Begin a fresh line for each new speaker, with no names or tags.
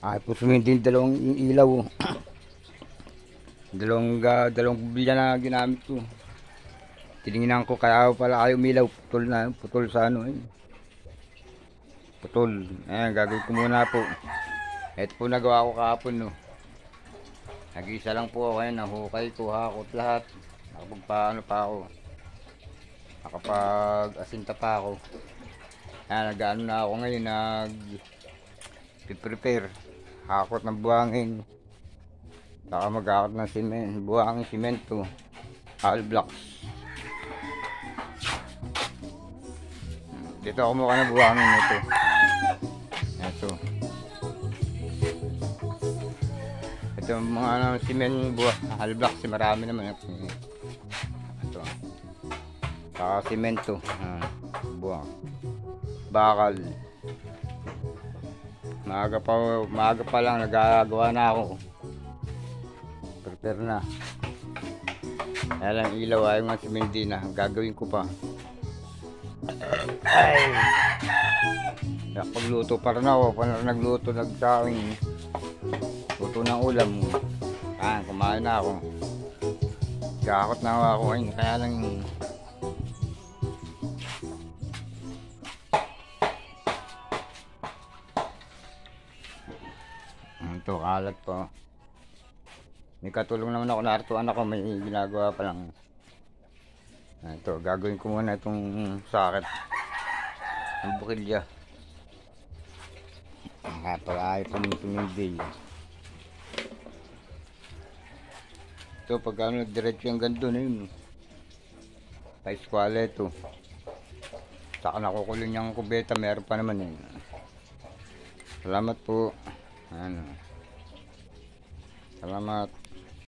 Ay po sumindi yung dalawang ilaw. Dalawang bilya na ginamit ko. Tinignan ko kaya pala ayaw umilaw. Putol sa ano eh. Putol. Ayan, gagawin ko muna po. Ito po nagawa ko kahapon no. Nag-isa lang po ako ngayon. Nahukay ko, hakot lahat. Nakapagpaano pa ako. Nakapag-asinta pa ako. Ayan, nag-ano na ako ngayon. Nag-prepare. Hakot ng buhangin. Saka mag-hakot ng buhangin simento. All blocks. Dito ako mukha ng buhangin ito. Ito. Ito mga simento buha. All blocks. Marami naman. Ito. Saka simento. Buha. Bakal. Maaga pa lang nagagawa na ako. Prepare na. Kaya lang ilaw ay mga simindi na. Gagawin ko pa. Ay. Pagluto para na ako. Nagluto nagsawing. Luto ng ulam. Kumain na ako. Kakot na ako ngayon. Kaya lang ito kalat po. May katulong naman ako, naartuan ako, may ginagawa pa lang. Ito, gagawin ko muna itong sakit ng bukilya. Para ayaw pa tumindi. Ito, pag ano, diretso yung ganito na yun. Pa-eskwala ito. Saka nakukulong yung kubeta, meron pa naman yun. Salamat po. Ano. Salamat.